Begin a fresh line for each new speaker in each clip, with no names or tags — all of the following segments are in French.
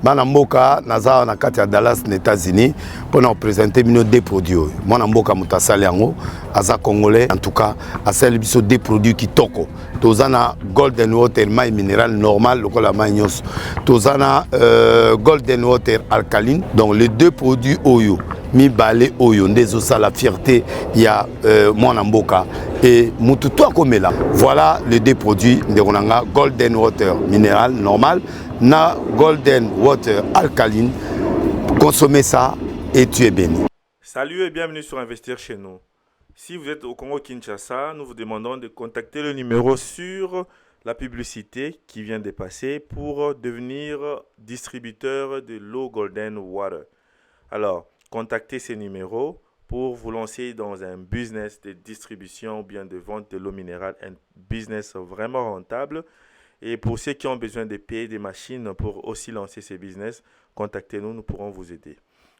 Bana mboka naza na kati ya Dallas na États-Unis pour nous présenter des produits. Mwana mboka mutasali yango aza congolais en tout cas asali biso des produits qui toko. Tozana golden water mai minéral normal lokola mai nyos. Tozana golden water alcaline. Donc les deux produits oyo mi balé oyo ndezo sa la fierté ya mwana mboka et mututo akomela. Voilà les deux produits ndekonanga golden water minéral normal na golden water alcaline. Consommez ça et tu es béni.
Salut et bienvenue sur Investir chez nous. Si vous êtes au Congo-Kinshasa, nous vous demandons de contacter le numéro sur la publicité qui vient de passer pour devenir distributeur de l'eau Golden Water. Alors, contactez ces numéros pour vous lancer dans un business de distribution ou bien de vente de l'eau minérale, un business vraiment rentable. Et pour ceux qui ont besoin de payer des machines pour aussi lancer ces business, contactez-nous, nous pourrons vous aider.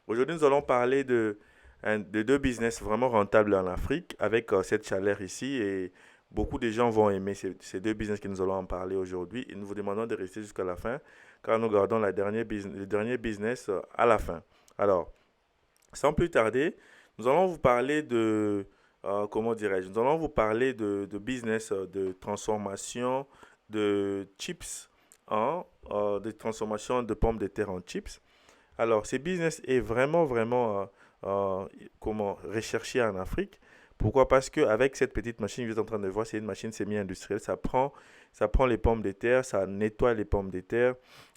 Aujourd'hui, nous allons parler de deux business vraiment rentables en Afrique avec cette chaleur ici et beaucoup de gens vont aimer ces deux business que nous allons en parler aujourd'hui et nous vous demandons de rester jusqu'à la fin car nous gardons le dernier business à la fin. Alors, sans plus tarder, nous allons vous parler de, nous allons vous parler de business de transformation de chips de transformation de pommes de terre en chips. Alors, ce business est vraiment recherché en Afrique. Pourquoi? Parce qu'avec cette petite machine que vous êtes en train de voir, c'est une machine semi-industrielle. Ça prend les pommes de terre, ça nettoie les pommes de terre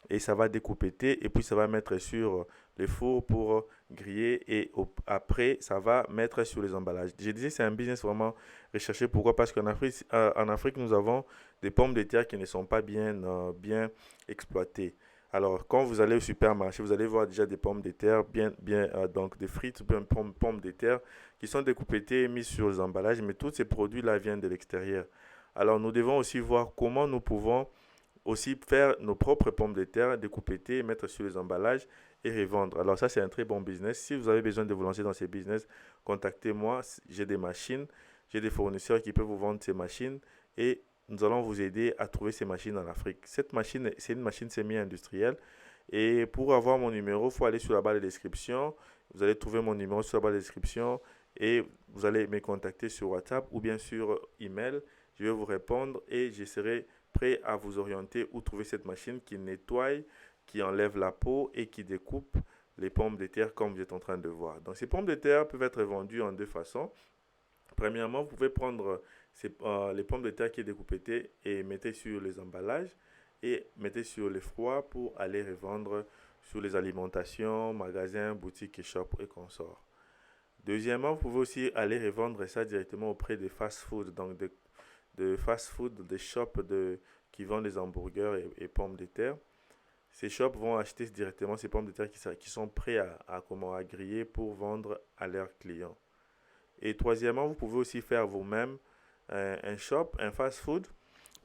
et ça va découpeter et puis ça va mettre sur le four pour griller et après, ça va mettre sur les emballages. Je disais, c'est un business vraiment recherché. Pourquoi? Parce qu'en Afrique, nous avons des pommes de terre qui ne sont pas bien exploitées. Alors, quand vous allez au supermarché, vous allez voir déjà des pommes de terre, donc des frites, bien pommes de terre qui sont découpées, mises sur les emballages, mais tous ces produits-là viennent de l'extérieur. Alors, nous devons aussi voir comment nous pouvons aussi faire nos propres pommes de terre, découpées, mettre sur les emballages et revendre. Alors, ça, c'est un très bon business. Si vous avez besoin de vous lancer dans ces business, contactez-moi. J'ai des machines, j'ai des fournisseurs qui peuvent vous vendre ces machines et nous allons vous aider à trouver ces machines en Afrique. Cette machine, c'est une machine semi-industrielle. Et pour avoir mon numéro, il faut aller sur la barre de description. Vous allez trouver mon numéro sur la barre de description et vous allez me contacter sur WhatsApp ou bien sur email. Je vais vous répondre et je serai prêt à vous orienter où trouver cette machine qui nettoie, qui enlève la peau et qui découpe les pommes de terre comme vous êtes en train de voir. Donc ces pommes de terre peuvent être vendues en deux façons. Premièrement, vous pouvez prendre les pommes de terre qui est découpées et mettez sur les emballages et mettez sur le froid pour aller revendre sur les alimentations, magasins, boutiques et shops et consorts. Deuxièmement, vous pouvez aussi aller revendre ça directement auprès des fast-food, donc de fast-food, des shops qui vendent des hamburgers et pommes de terre. Ces shops vont acheter directement ces pommes de terre qui sont prêts à griller pour vendre à leurs clients. Et troisièmement, vous pouvez aussi faire vous-même un shop, un fast-food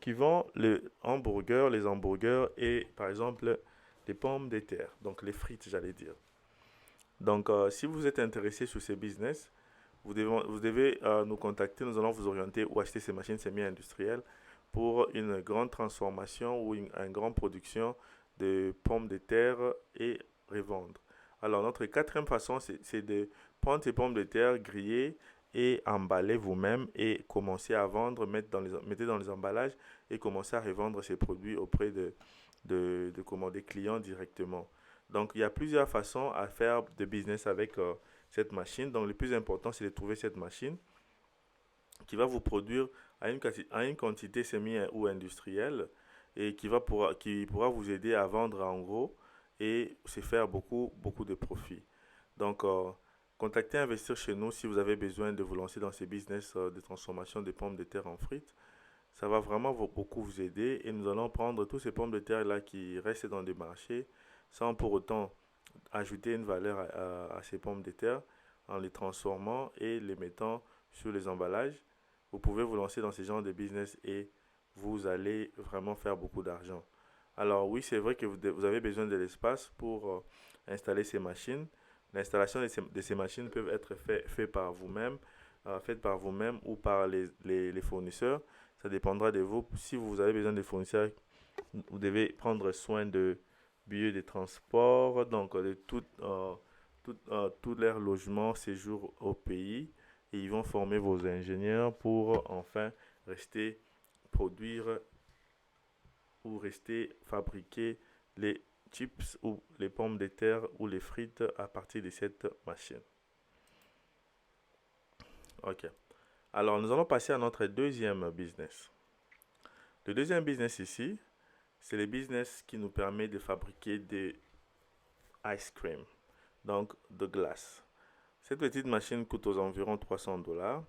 qui vend les hamburgers et par exemple les pommes de terre, donc les frites, j'allais dire. Donc, si vous êtes intéressé sur ces business, vous devez nous contacter. Nous allons vous orienter ou acheter ces machines semi-industrielles pour une grande transformation ou une grande production de pommes de terre et revendre. Alors, notre quatrième façon, c'est de prendre ces pommes de terre grillées et emballer vous-même et commencer à vendre, mettez dans les emballages et commencer à revendre ces produits auprès des clients directement. Donc, il y a plusieurs façons à faire de business avec cette machine. Donc, le plus important, c'est de trouver cette machine qui va vous produire à une quantité semi- ou industrielle et qui pourra vous aider à vendre en gros et se faire beaucoup de profit. Donc, contactez Investir chez nous si vous avez besoin de vous lancer dans ces business de transformation des pommes de terre en frites. Ça va vraiment beaucoup vous aider et nous allons prendre tous ces pommes de terre là qui restent dans des marchés sans pour autant ajouter une valeur à ces pommes de terre en les transformant et les mettant sur les emballages. Vous pouvez vous lancer dans ce genre de business et vous allez vraiment faire beaucoup d'argent. Alors oui, c'est vrai que vous avez besoin de l'espace pour installer ces machines. L'installation de ces machines peut être faite par vous-même ou par les fournisseurs. Ça dépendra de vous. Si vous avez besoin de fournisseurs, vous devez prendre soin billets de transport, donc de tout leur logement, séjour au pays. Et ils vont former vos ingénieurs pour enfin rester produire ou rester fabriquer les chips ou les pommes de terre ou les frites à partir de cette machine. Ok. Alors, nous allons passer à notre deuxième business. Le deuxième business ici, c'est le business qui nous permet de fabriquer des ice cream, donc de glace. Cette petite machine coûte aux environs $300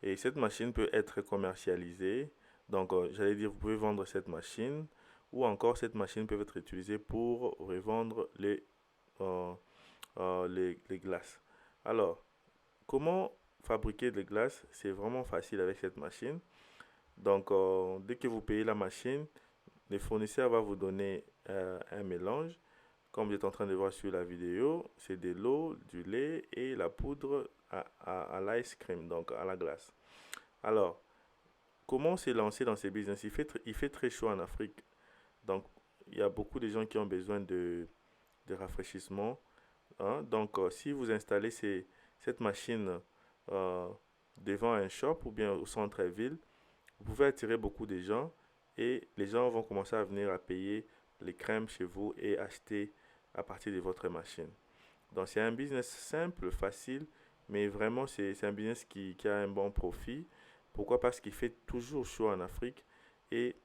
et cette machine peut être commercialisée. Donc, j'allais dire, vous pouvez vendre cette machine ou encore cette machine peut être utilisée pour revendre les glaces. Alors, comment fabriquer des glaces? C'est vraiment facile avec cette machine. Donc, dès que vous payez la machine, le fournisseur va vous donner un mélange. Comme vous êtes en train de voir sur la vidéo, c'est de l'eau, du lait et la poudre à l'ice cream, donc à la glace. Alors, comment se lancer dans ces business? Il fait très chaud en Afrique. Donc, il y a beaucoup de gens qui ont besoin de rafraîchissement. Hein? Donc, si vous installez cette machine devant un shop ou bien au centre-ville, vous pouvez attirer beaucoup de gens et les gens vont commencer à venir à payer les crèmes chez vous et acheter à partir de votre machine. Donc, c'est un business simple, facile, mais vraiment, c'est un business qui a un bon profit. Pourquoi? Parce qu'il fait toujours chaud en Afrique et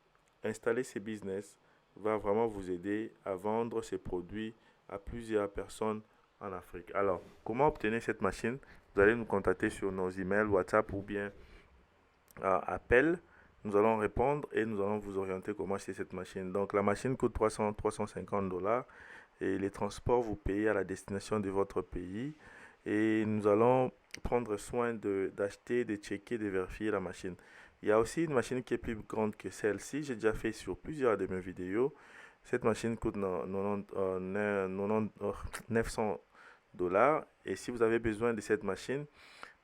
installer ces business va vraiment vous aider à vendre ces produits à plusieurs personnes en Afrique. Alors, comment obtenir cette machine? Vous allez nous contacter sur nos emails, WhatsApp ou bien appel. Nous allons répondre et nous allons vous orienter comment acheter cette machine. Donc, la machine coûte $350 et les transports, vous payez à la destination de votre pays. Et nous allons prendre soin d'acheter, de checker, de vérifier la machine. Il y a aussi une machine qui est plus grande que celle-ci. J'ai déjà fait sur plusieurs de mes vidéos. Cette machine coûte $900. Et si vous avez besoin de cette machine,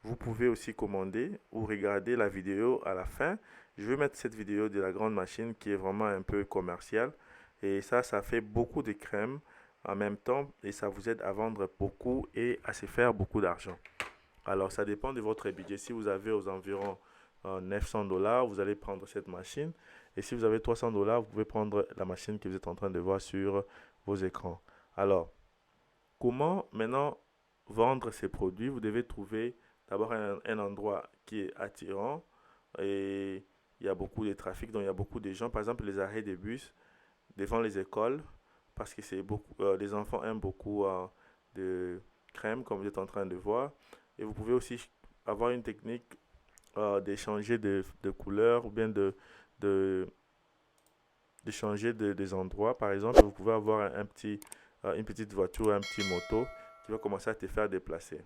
vous pouvez aussi commander ou regarder la vidéo à la fin. Je vais mettre cette vidéo de la grande machine qui est vraiment un peu commerciale. Et ça fait beaucoup de crème en même temps et ça vous aide à vendre beaucoup et à se faire beaucoup d'argent. Alors, ça dépend de votre budget. Si vous avez aux environs $900, vous allez prendre cette machine. Et si vous avez $300, vous pouvez prendre la machine que vous êtes en train de voir sur vos écrans. Alors, comment maintenant vendre ces produits? Vous devez trouver d'abord un endroit qui est attirant et il y a beaucoup de trafic, donc il y a beaucoup de gens. Par exemple, les arrêts de bus devant les écoles, parce que les enfants aiment beaucoup de crème, comme vous êtes en train de voir. Et vous pouvez aussi avoir une technique d'échanger de couleurs ou bien de changer des endroits. Par exemple, vous pouvez avoir une petite voiture, un petit moto qui va commencer à te faire déplacer.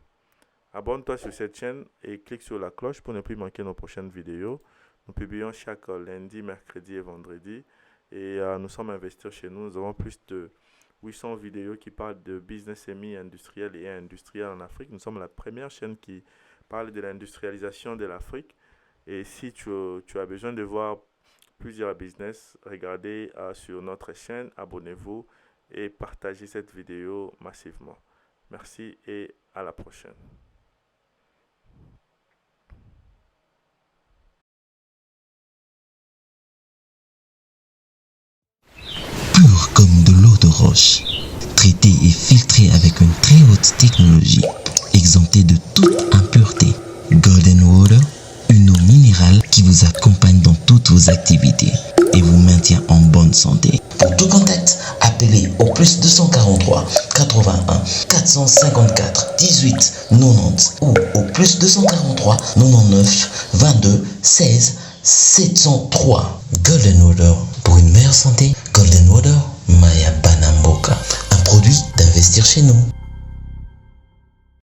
Abonne-toi sur cette chaîne et clique sur la cloche pour ne plus manquer nos prochaines vidéos. Nous publions chaque lundi, mercredi et vendredi. Et nous sommes investis chez nous. Nous avons plus de 800 vidéos qui parlent de business semi-industriel et industriel en Afrique. Nous sommes la première chaîne qui parle de l'industrialisation de l'Afrique. Et si tu as besoin de voir plusieurs business, regardez sur notre chaîne, abonnez-vous et partagez cette vidéo massivement. Merci et à la prochaine.
Pur comme de l'eau de roche, traité et filtré avec une très haute technologie, exempté de toute impureté. Golden Water, une eau minérale qui vous accompagne dans toutes vos activités et vous maintient en bonne santé. Pour tout contact, appelez au plus 243 81 454 18 90 ou au plus 243 99 22 16 703. Golden Water, pour une meilleure santé. Golden Water, Maya Banamboka, un produit d'investir chez nous.